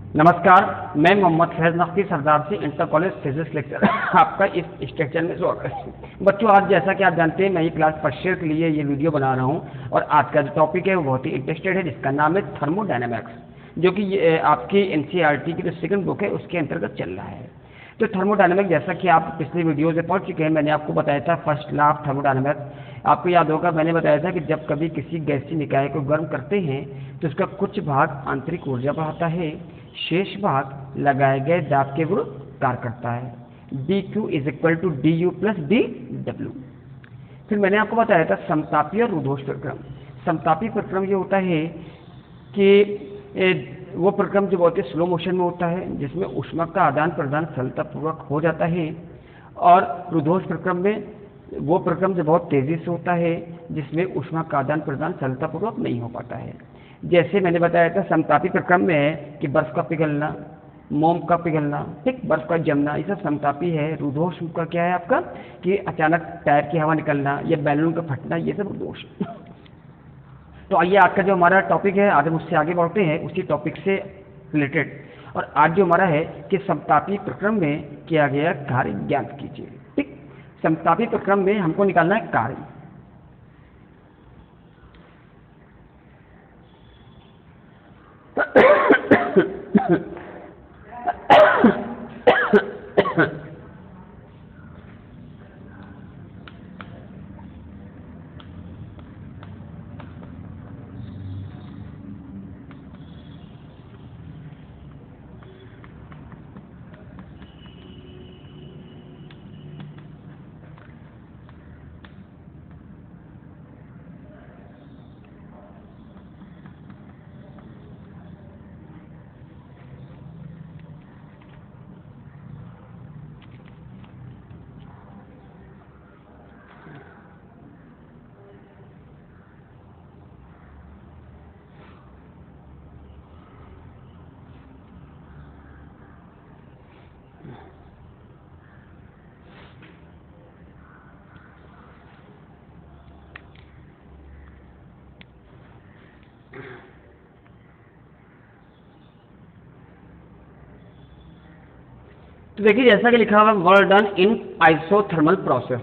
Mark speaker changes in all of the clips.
Speaker 1: नमस्कार, मैं मोहम्मद फैज नकवी सरदार से इंटर कॉलेज फिजिक्स लेक्चर आपका इस स्ट्रक्चर में स्वागत है। बच्चों, आज जैसा कि आप जानते हैं मैं ये क्लास फर्स्ट ईयर के लिए ये वीडियो बना रहा हूँ और आज का जो टॉपिक है वो बहुत ही इंटरेस्टेड है, जिसका नाम है थर्मोडायनेमिक्स, जो कि आपकी एनसीईआरटी की जो सेकंड बुक है उसके अंतर्गत चल रहा है। तो थर्मोडायनेमिक्स, जैसा कि आप पिछली वीडियो से पढ़ चुके हैं, मैंने आपको बताया था फर्स्ट लॉ ऑफ थर्मोडायनेमिक्स। आपको याद होगा मैंने बताया था कि जब कभी किसी गैसीय निकाय को गर्म करते हैं तो उसका कुछ भाग आंतरिक ऊर्जा बढ़ाता है, शेष भाग लगाए गए दाब के विरुद्ध कार्य करता है। dq is equal to d u plus d डब्ल्यू। फिर मैंने आपको बताया था समतापी और रुद्धोष्म प्रक्रम। समतापी प्रक्रम ये होता है कि वो प्रक्रम जो बहुत ही स्लो मोशन में होता है, जिसमें ऊष्मा का आदान प्रदान सरलतापूर्वक हो जाता है, और रुद्धोष्म प्रक्रम में वो प्रक्रम जो बहुत तेजी से होता है, जिसमें ऊष्मा का आदान प्रदान सरलतापूर्वक नहीं हो पाता है। जैसे मैंने बताया था समतापी प्रक्रम में है कि बर्फ का पिघलना, मोम का पिघलना, ठीक, बर्फ का जमना, ये सब समतापी है। रुद्धोष्म का क्या है आपका कि अचानक टायर की हवा निकलना या बैलून का फटना, ये सब रुद्धोष्म। तो आइए आज का जो हमारा टॉपिक है, आज हम उससे आगे बढ़ते हैं उसी टॉपिक से रिलेटेड। और आज जो हमारा है कि समतापी प्रक्रम में किया गया कार्य ज्ञात कीजिए। ठीक, समतापी प्रक्रम में हमको निकालना है कार्य। तो देखिए, जैसा कि लिखा हुआ work done in isothermal process,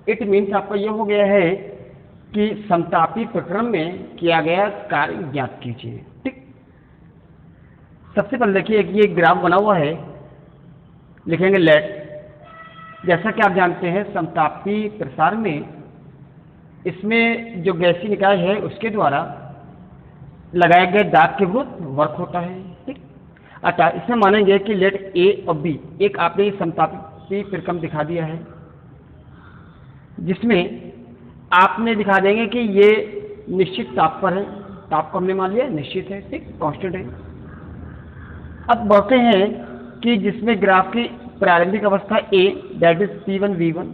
Speaker 1: it means आपका ये हो गया है कि समतापी प्रक्रम में किया गया कार्य ज्ञात कीजिए। ठीक, सबसे पहले देखिए कि ये ग्राफ बना हुआ है, लिखेंगे लेट। जैसा कि आप जानते हैं समतापी प्रसार में इसमें जो गैसीय निकाय है उसके द्वारा लगाए गए दाब के विरुद्ध वर्क होता है। ठीक, अतः इसमें मानेंगे कि लेट ए और बी, एक आपने समतापी प्रक्रम दिखा दिया है जिसमें आपने दिखा देंगे कि ये निश्चित ताप पर है, ताप को हमने मान लिया निश्चित है, ठीक, कांस्टेंट है। अब बढ़ते हैं कि जिसमें ग्राफ की प्रारंभिक अवस्था ए दैट इज P1 V1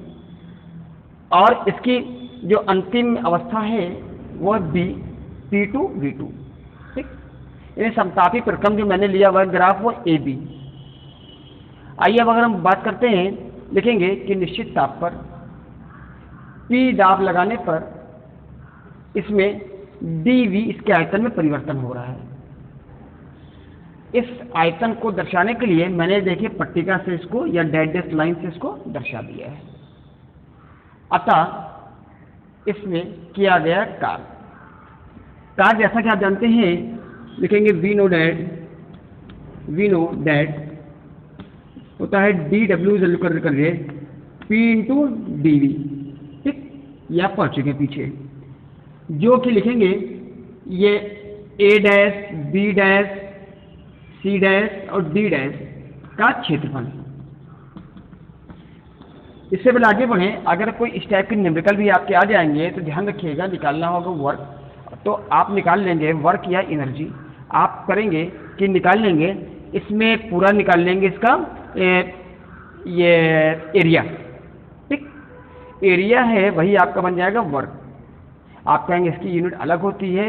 Speaker 1: और इसकी जो अंतिम अवस्था है वो B P2 V2। ठीक, यानी समतापी प्रक्रम जो मैंने लिया हुआ ग्राफ वो AB। आइए अब अगर हम बात करते हैं, लिखेंगे कि निश्चित ताप पर P दाब लगाने पर इसमें dV इसके आयतन में परिवर्तन हो रहा है। इस आयतन को दर्शाने के लिए मैंने देखिए पट्टिका से इसको या डैश लाइन से इसको दर्शा दिया है। अतः इसमें किया गया कार्य जैसा कि आप जानते हैं, लिखेंगे वी नो डैट होता है dW जल्दी कर रहे P इंटू dV। ठीक, ये आप पढ़ चुके पीछे, जो कि लिखेंगे ये A dash B dash C dash और D डैश का क्षेत्रफल। इससे पहले आगे बढ़ें, अगर कोई इस टाइप के न्यूमेरिकल भी आपके आ जाएंगे तो ध्यान रखिएगा, निकालना होगा वर्क, तो आप निकाल लेंगे वर्क या एनर्जी। आप करेंगे कि निकाल लेंगे, इसमें पूरा निकाल लेंगे इसका ये एरिया। ठीक, एरिया है वही आपका बन जाएगा वर्क। आप कहेंगे इसकी यूनिट अलग होती है,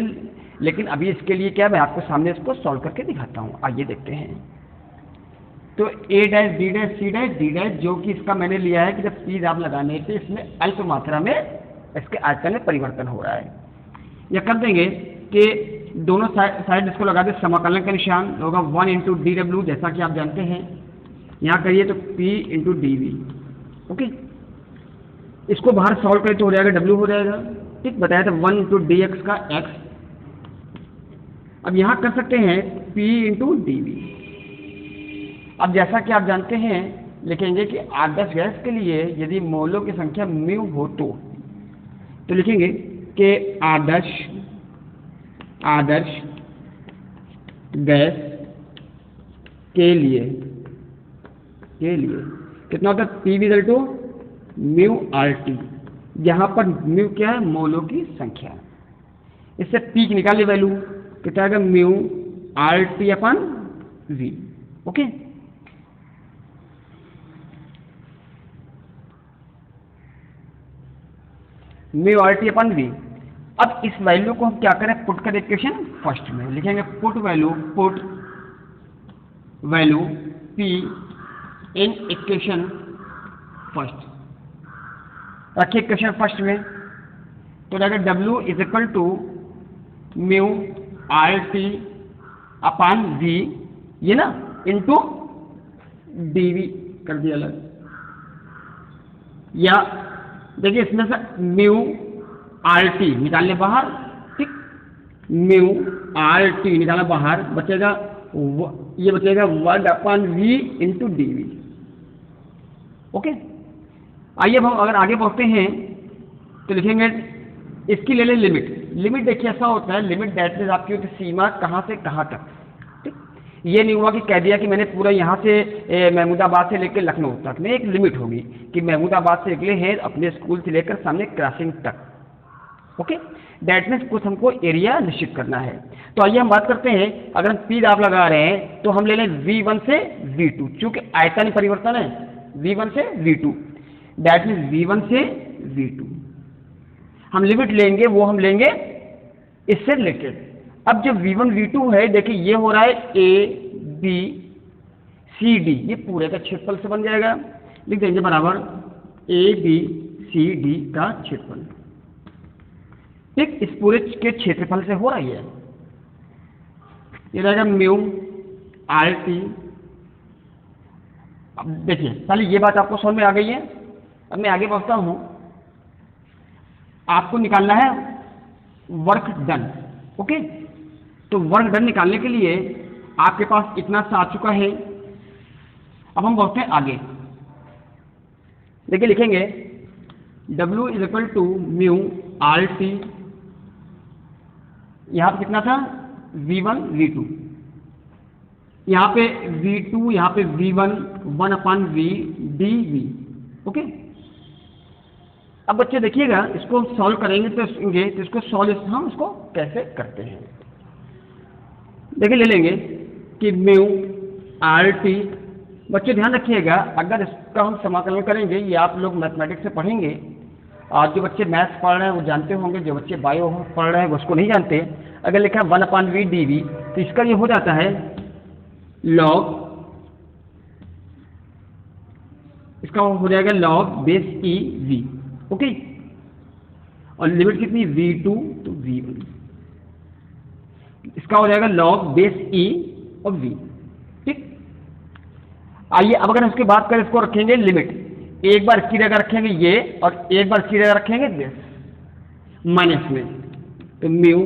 Speaker 1: लेकिन अभी इसके लिए क्या, मैं आपको सामने इसको सॉल्व करके दिखाता हूँ। आइए देखते हैं। तो A dash B dash C dash D dash, जो कि इसका मैंने लिया है कि जब P दाब लगाने से इसमें अल्प मात्रा में इसके आयतन में परिवर्तन हो रहा है। या कर देंगे कि दोनों साइड इसको लगा दे समाकलन का निशान होगा 1 इंटू डी डब्ल्यू, जैसा कि आप जानते हैं। यहाँ करिए तो P into D we. Okay, इसको बाहर सॉल्व करें तो हो जाएगा W हो जाएगा। ठीक, बताया था 1 इंटू डी एक्स का x। अब यहाँ कर सकते हैं P इंटू डी वी। अब जैसा कि आप जानते हैं लिखेंगे कि आदर्श गैस के लिए यदि मोलों की संख्या म्यू हो तो लिखेंगे कि आदर्श गैस के लिए कितना होता है, P equal to mu R T, यहाँ पर म्यू क्या है, मोलों की संख्या। इससे P की निकालिए वैल्यू, कितना आएगा mu R T upon V. Okay, mu R T upon V. अब इस वैल्यू को हम क्या करें, पुट कर इक्वेशन फर्स्ट में लिखेंगे, put value P in equation first. रखिए इक्वेशन फर्स्ट में, तो रहेगा W is equal to mu R T upon V, ये ना, इंटू डी वी कर दिया अलग। या देखिए इसमें से म्यू आर टी निकालने बाहर, ठीक, म्यू आर टी निकाला बाहर, बचेगा ये बचेगा 1 upon V into D we. Okay, आइए अब हम अगर आगे बढ़ते हैं तो लिखेंगे, इसकी ले लें लिमिट। देखिए ऐसा होता है, लिमिट दैट मीन्स आपकी होती है सीमा कहाँ से कहाँ तक। ठीक, ये नहीं हुआ कि कह दिया कि मैंने पूरा यहाँ से महमूदाबाद से लेकर लखनऊ तक, में एक लिमिट होगी कि महमूदाबाद से निकले हैं अपने स्कूल से लेकर सामने क्रॉसिंग तक। ओके, दैट मीन्स कुछ हमको एरिया निश्चित करना है। तो आइए हम बात करते हैं, अगर हम P दाब लगा रहे हैं तो हम ले लें V1 से V2, चूंकि आयतन परिवर्तन है, V1 से V2, दैट मीन्स V1 से V2 हम लिमिट लेंगे, वो हम लेंगे इससे रिलेटेड। अब जब V1 V2 है, देखिए ये हो रहा है A B C D, ये पूरे का क्षेत्रफल से बन जाएगा। लिख देंगे बराबर A B C D का क्षेत्रफल। ठीक, इस पूरे के क्षेत्रफल से हो रही है, ये रहेगा म्यू आर टी। अब देखिए पहले ये बात आपको समझ में आ गई है। अब मैं आगे बढ़ता हूं, आपको निकालना है वर्क डन। ओके, तो वर्क डन निकालने के लिए आपके पास इतना सा आ चुका है। अब हम बढ़ते हैं आगे, देखिए लिखेंगे W is equal to mu R T, यहाँ पे कितना था V1 V2, यहाँ पे V2, यहाँ पे V1, 1 upon V D we. Okay, अब बच्चे देखिएगा इसको सॉल्व करेंगे तो इसको सॉल्व हम इसको कैसे करते हैं। देखिए ले लेंगे कि म्यू आर टी, बच्चे ध्यान रखिएगा अगर इसका हम समाकलन करेंगे, ये आप लोग मैथमेटिक्स से पढ़ेंगे, और जो बच्चे मैथ्स पढ़ रहे हैं वो जानते होंगे, जो बच्चे बायो पढ़ रहे हैं वो उसको नहीं जानते। अगर लिखा है 1 अपान वी डी वी, तो इसका ये हो जाता है लॉग, इसका हो जाएगा log base E V. Okay, और लिमिट कितनी V2 तो V1, इसका हो जाएगा लॉग बेस ई और V। ठीक, आइए अब अगर उसके बात करें, इसको रखेंगे लिमिट, एक बार इसकी जगह रखेंगे ये और एक बार इसकी जगह रखेंगे दिस माइनस में, तो mu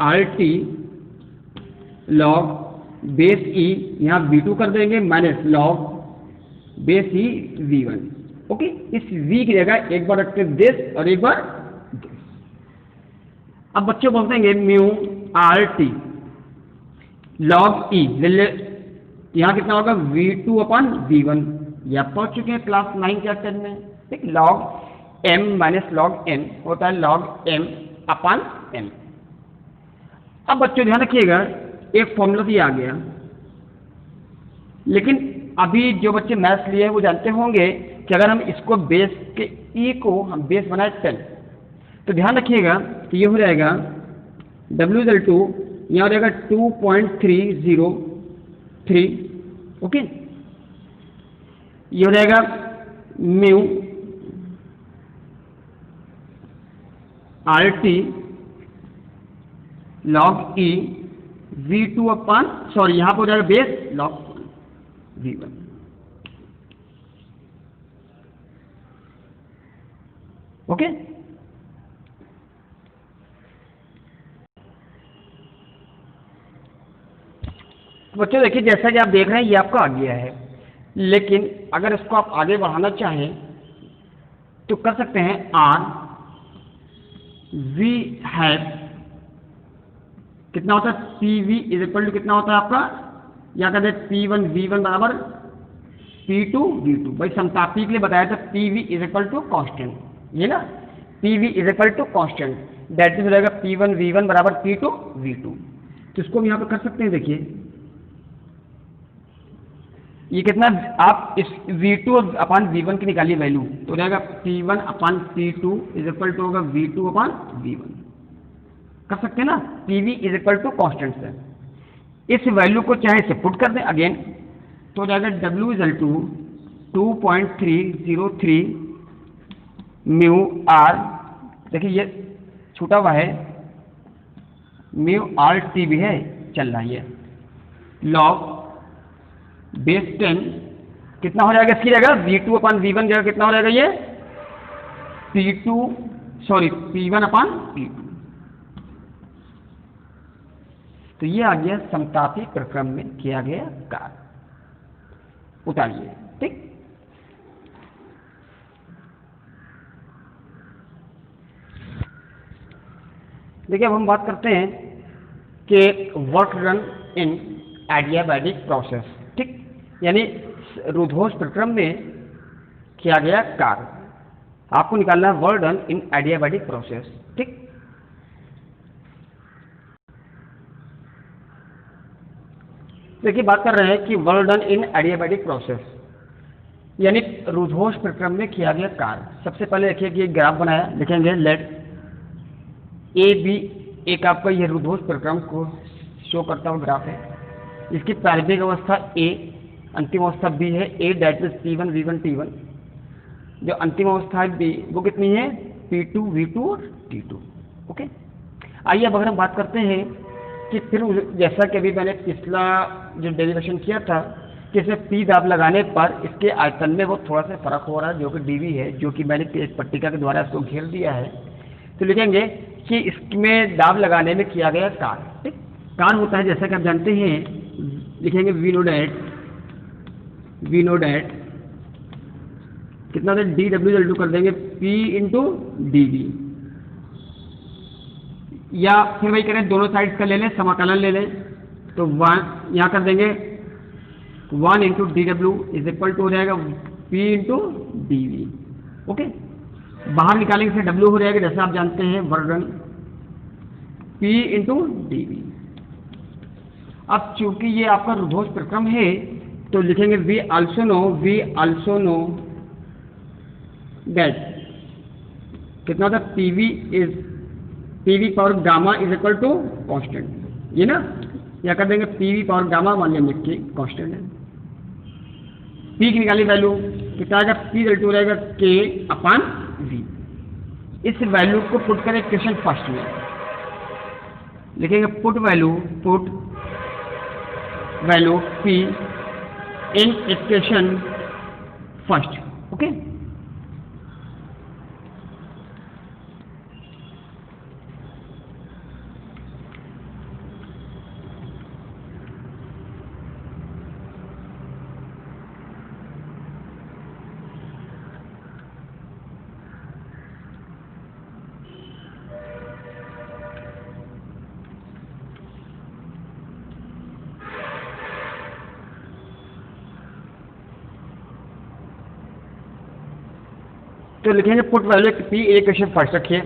Speaker 1: R T log base e, यहाँ V2 कर देंगे minus log base e V1। Okay, इस V की जगह एक बार रखते हैं दिस और एक बार दिस। अब बच्चे बोलते हैं म्यू आर टी लॉग ई, यहाँ कितना होगा V2 अपान V1, ये आप पहुंच चुके हैं क्लास 9 के 10 में। ठीक, log m minus log n होता है लॉग m अपान n। अब बच्चों ध्यान रखिएगा एक फॉर्मूला तो ये आ गया, लेकिन अभी जो बच्चे मैथ्स लिए हैं वो जानते होंगे कि अगर हम इसको बेस के e को हम बेस बनाए 10, तो ध्यान रखिएगा कि ये हो जाएगा W इक्वल टू, यहाँ हो जाएगा 2.303। ओके, ये हो जाएगा म्यू आर टी लॉग ई V2 अपान, सॉरी यहाँ पर हो जाएगा बेस लॉग V1। ओके, बच्चों देखिए जैसा कि आप देख रहे हैं ये आपका आ गया है, लेकिन अगर इसको आप आगे बढ़ाना चाहें तो कर सकते हैं। आर वी हैव कितना होता है, P V is equal to कितना होता है आपका, या कहते हैं P1 V1 बराबर P2 V2। भाई समतापी के लिए बताया था P V is equal to constant, ये ना P V is equal to constant, that is हो जाएगा P1 V1 बराबर P2 V2। तो इसको हम यहाँ पे कर सकते हैं। देखिए ये कितना, आप इस V2 अपान V1 की निकालिए वैल्यू, तो हो जाएगा P1 upon P2 is equal to होगा V2 अपान V1। कर सकते हैं ना, PV is equal to constant से। इस वैल्यू को चाहे इसे पुट कर दें अगेन, तो हो जाएगा W is equal to 2.303 mu R, देखिए ये छूटा हुआ है, म्यू आर टी भी है चल रहा है, लॉग बेस 10 कितना हो जाएगा इसकी जगह, V2 अपान V1 जगह कितना हो जाएगा ये P1 अपान P2। तो ये आ गया समतापी प्रक्रम में किया गया कार्य। उतारिए, ठीक। देखिए अब हम बात करते हैं कि work done in adiabatic process, ठीक, यानी रुद्धोष प्रक्रम में किया गया कार्य। आपको निकालना है work done in adiabatic process, ठीक। देखिए बात कर रहे हैं कि work done in adiabatic process यानी रुद्धोष प्रक्रम में किया गया कार्य। सबसे पहले देखिए कि एक ग्राफ बनाया, लिखेंगे लेट ए बी, एक आपका यह रुद्धोष प्रक्रम को शो करता हुआ ग्राफ है। इसकी प्रारंभिक अवस्था ए, अंतिम अवस्था बी है। ए that is P1 V1 T1, जो अंतिम अवस्था है बी वो कितनी है P2 V2 और T2। ओके, आइए अब अगर हम बात करते हैं कि फिर जैसा कि अभी मैंने पिछला जो डेरिवेशन किया था कि इसमें P दाब लगाने पर इसके आयतन में वो थोड़ा सा फर्क हो रहा है जो कि dV है, जो कि मैंने एक पट्टिका के द्वारा इसको घेर दिया है। तो लिखेंगे कि इसमें दाब लगाने में किया गया कार्य, ठीक। कार्य होता है जैसा कि आप जानते हैं, लिखेंगे वी नो डैट कितना होता है dW कर देंगे P इंटू dV, या फिर वही करें दोनों साइड का ले लें, समाकलन ले लें, तो वन यहाँ कर देंगे 1 into DW is equal to हो जाएगा P इंटू dV। ओके, बाहर निकालेंगे फिर W हो जाएगा जैसा आप जानते हैं work done P into dV। अब चूंकि ये आपका रुद्धोष प्रक्रम है तो लिखेंगे वी आल्सो नो दैट कितना होता है PV power gamma is equal to constant, ये ना, या कर देंगे PV पावर गामा मान लिया की कॉन्स्टेंट है। P की निकाली वैल्यू कितना आएगा, P इक्वल टू रहेगा K अपान V। इस वैल्यू को पुट करें इक्वेशन फर्स्ट में, लिखेंगे put value P in equation first. Okay, तो लिखेंगे put value P equation first रखिए,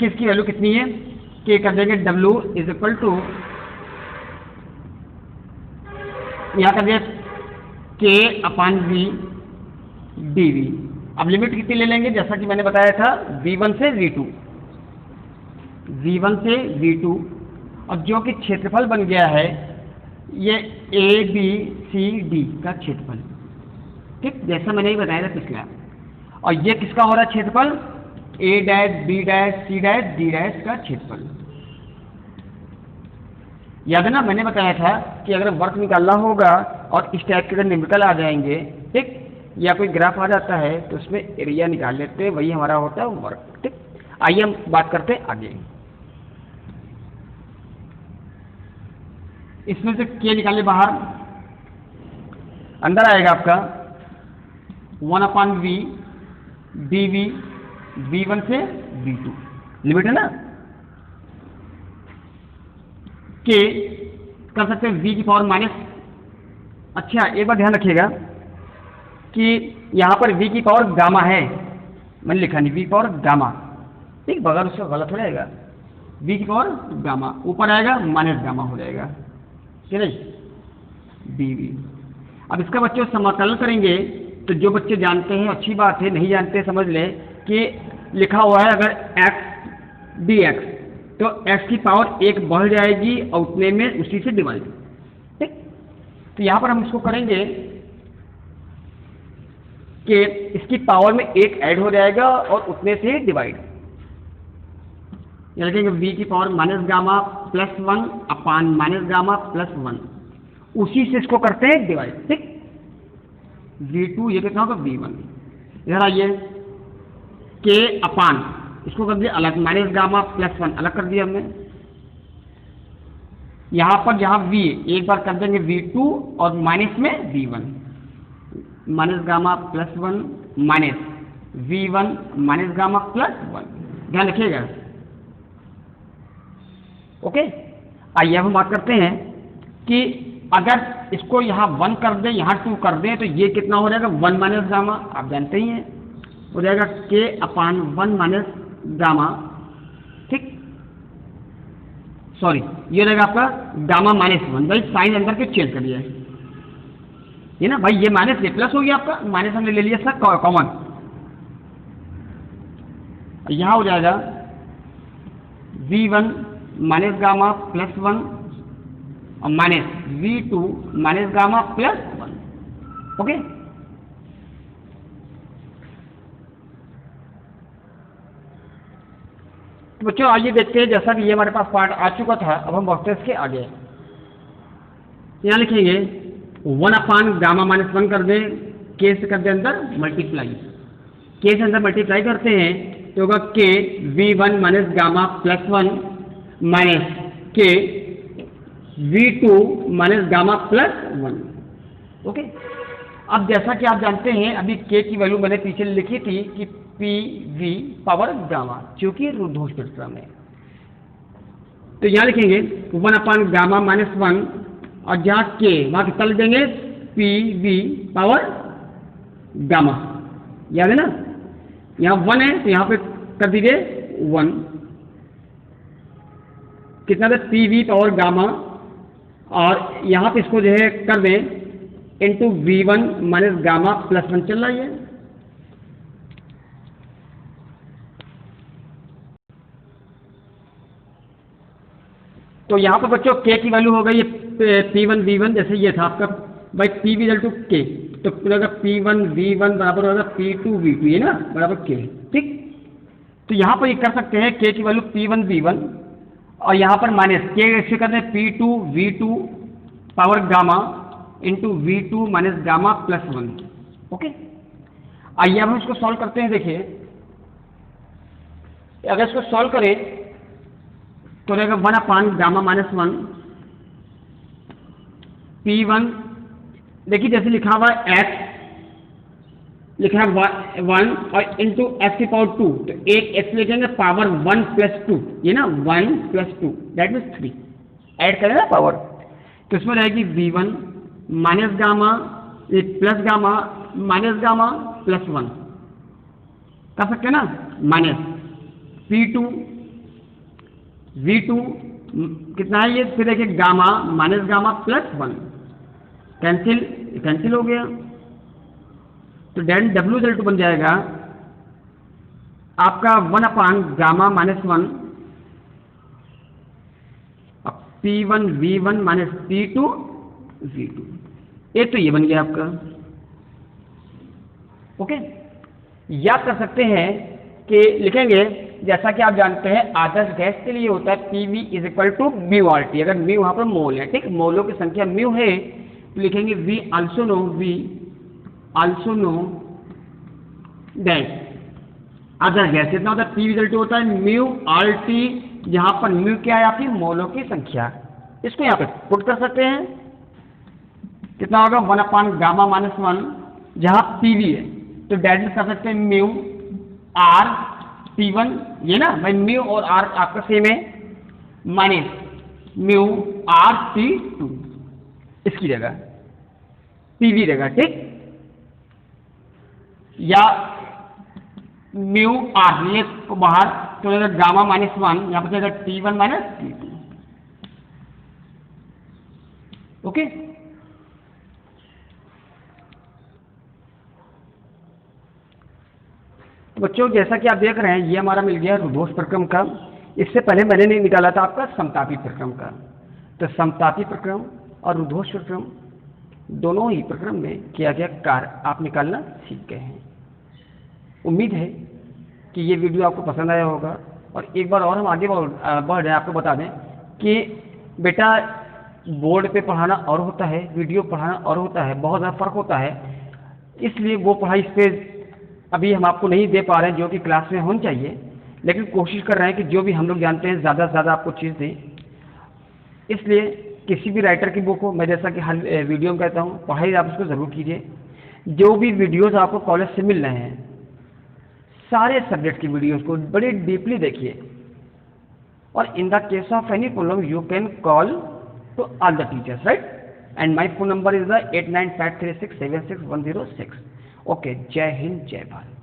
Speaker 1: इसकी वैल्यू कितनी है कि कर देंगे W इज इक्वल टू यहाँ कर दिया K अपान V dV। अब लिमिट कितनी ले लेंगे जैसा कि मैंने बताया था V1 से V2, और जो कि क्षेत्रफल बन गया है ये ABCD का क्षेत्रफल, ठीक, जैसा मैंने ही बताया था पिछला। और ये किसका हो रहा है क्षेत्रफल, A dash B dash C dash D dash का क्षेत्रफल। याद है ना, मैंने बताया था कि अगर वर्क निकालना होगा और इस टाइप के अगर न्यूमेरिकल आ जाएंगे, ठीक, या कोई ग्राफ आ जाता है तो उसमें एरिया निकाल लेते हैं, वही हमारा होता है वर्क। ठीक, आइए हम बात करते हैं आगे। इसमें से के निकाले बाहर, अंदर आएगा आपका 1/v dv v1 से v2, लिमिट है ना। के कर सकते हैं v की पावर माइनस, अच्छा एक बार ध्यान रखिएगा कि यहाँ पर v की पावर गामा है, मैंने लिखा नहीं v की पावर गामा, ठीक, बगैर उसका गलत हो जाएगा, v की पावर गामा, ऊपर आएगा माइनस गामा हो जाएगा, ठीक है dv। अब इसका बच्चों समाकलन करेंगे तो जो बच्चे जानते हैं अच्छी बात है, नहीं जानते समझ लें कि लिखा हुआ है अगर x dx तो x की पावर 1 बढ़ जाएगी और उतने में उसी से डिवाइड, ठीक। तो यहाँ पर हम इसको करेंगे कि इसकी पावर में 1 ऐड हो जाएगा और उतने से डिवाइड, ये लिखेंगे v की power minus gamma plus 1 upon minus gamma plus 1, उसी से इसको करते हैं डिवाइड, ठीक। v2 ये कितना होगा v1, इधर आइए के अपान, इसको कर दिया अलग, माइनस गामा प्लस 1 अलग कर दिया हमने। यहाँ पर जहाँ v एक बार कर देंगे v2 और माइनस में v1, minus gamma plus 1 minus v1 minus gamma plus 1, ध्यान रखिएगा, ओके। आइए अब हम बात करते हैं कि अगर इसको यहाँ 1 कर दें, यहाँ 2 कर दें, तो ये कितना हो जाएगा 1 माइनस गामा, आप जानते ही हैं, हो जाएगा के अपान 1 माइनस गामा, ठीक, सॉरी ये रहेगा आपका गामा माइनस 1, भाई साइन अंदर के चेंज कर दिया है ये ना, भाई ये माइनस ये प्लस हो गया आपका, माइनस हमने ले लिया सर कॉमन, यहाँ हो जाएगा v1 माइनस गामा प्लस 1 और minus v2 minus gamma plus 1, okay. तो बच्चों आइए देखते हैं, जैसा कि ये हमारे पास पार्ट आ चुका था, अब हम बढ़ते हैं इसके आगे। यहाँ लिखेंगे 1 अपान गामा माइनस 1 कर दें, के से कर दें अंदर मल्टीप्लाई, के से अंदर मल्टीप्लाई करते हैं तो होगा के v1 minus gamma plus 1 minus के v2 minus gamma plus 1, okay. अब जैसा कि आप जानते हैं अभी k की वैल्यू मैंने पीछे लिखी थी कि पी वी पावर गामा, चूंकि रुद्धोष स्पेक्ट्रम है, तो यहाँ लिखेंगे 1 अपान गामा माइनस 1 और जहाँ के वहाँ कितना लिख देंगे पी वी पावर गामा, याद है ना, यहाँ 1 है तो यहाँ पे कर दीजिए 1, कितना था पी वी पावर गामा, और यहाँ पे इसको जो है कर दें into v1 minus gamma plus 1 चल रहा है। तो यहाँ पर बच्चों k की वैल्यू हो गई p1 v1, जैसे ये था आपका भाई p v equal to k, तो पूरा p1 v1 बराबर होगा p2 v2, ये ना बराबर k, ठीक। तो यहाँ पर ये कर सकते हैं k की वैल्यू p1 v1 और यहाँ पर माइनस k ऐसे कर दें p2 v2 power gamma into v2 minus gamma plus 1, okay. आइए अब हम इसको सॉल्व करते हैं। देखिए अगर इसको सॉल्व करें तो रहेगा 1 अपान गामा माइनस 1 p1, देखिए जैसे लिखा हुआ है x, लिखा है 1 और इंटू x की पावर 2, तो एक x लिखेंगे पावर 1 प्लस 2, ये ना 1 प्लस 2 दैट मीन्स 3, ऐड करें ना पावर, तो इसमें रहेगी v1 minus gamma plus gamma minus gamma plus 1, कर सकते हैं ना, माइनस p2 v2 कितना है ये, फिर देखिए gamma minus gamma plus 1, cancel हो गया, तो डेन डब्ल्यू इक्वल टू बन जाएगा आपका 1 अपान gamma minus 1 p1 v1 minus p2 v2, एक तो ये बन गया आपका, ओके। याद कर सकते हैं कि लिखेंगे, जैसा कि आप जानते हैं आदर्श गैस के लिए होता है PV is equal to mu R T. अगर म्यू वहाँ पर मोल है, ठीक, मोलों की संख्या म्यू है तो लिखेंगे we also know that other gas, कितना होता है PV इक्वल टू होता है म्यू आर टी, जहाँ पर म्यू क्या है आपकी मोलों की संख्या। इसको यहाँ पे पुट कर सकते हैं, कितना होगा 1/γ-1, जहाँ PV है तो डायरेक्ट कर सकते हैं म्यू आर T1, ये ना भाई म्यू और आर आपका सेम है, माइनस म्यू आर T2 इसकी जगह PV रहेगा, ठीक, या म्यू आर ये को बाहर तो γ-1, यहाँ पर T1 - T2। ओके, तो बच्चों जैसा कि आप देख रहे हैं ये हमारा मिल गया रुद्धोष प्रक्रम का। इससे पहले मैंने नहीं निकाला था आपका समतापी प्रक्रम का। तो समतापी प्रक्रम और रुद्धोष प्रक्रम दोनों ही प्रक्रम में किया गया कार्य आप निकालना सीख गए हैं। उम्मीद है कि ये वीडियो आपको पसंद आया होगा। और एक बार और हम आगे बढ़ रहे हैं, आपको बता दें कि बेटा बोर्ड पे पढ़ाना और होता है, वीडियो पढ़ाना और होता है, बहुत ज़्यादा फ़र्क होता है। इसलिए वो पढ़ाई इस पर अभी हम आपको नहीं दे पा रहे हैं जो कि क्लास में होनी चाहिए, लेकिन कोशिश कर रहे हैं कि जो भी हम लोग जानते हैं ज़्यादा से ज़्यादा आपको चीज़ दें। इसलिए किसी भी राइटर की बुक हो, मैं जैसा कि हर वीडियो में कहता हूँ, पढ़ाई आप उसको ज़रूर कीजिए। जो भी वीडियोस आपको कॉलेज से मिल रहे हैं सारे सब्जेक्ट की वीडियोस को बड़ी डीपली देखिए। और in the case of any problem you can call to all the teachers, right, and my phone number is the 8953676106। Okay, जय हिंद, जय भारत।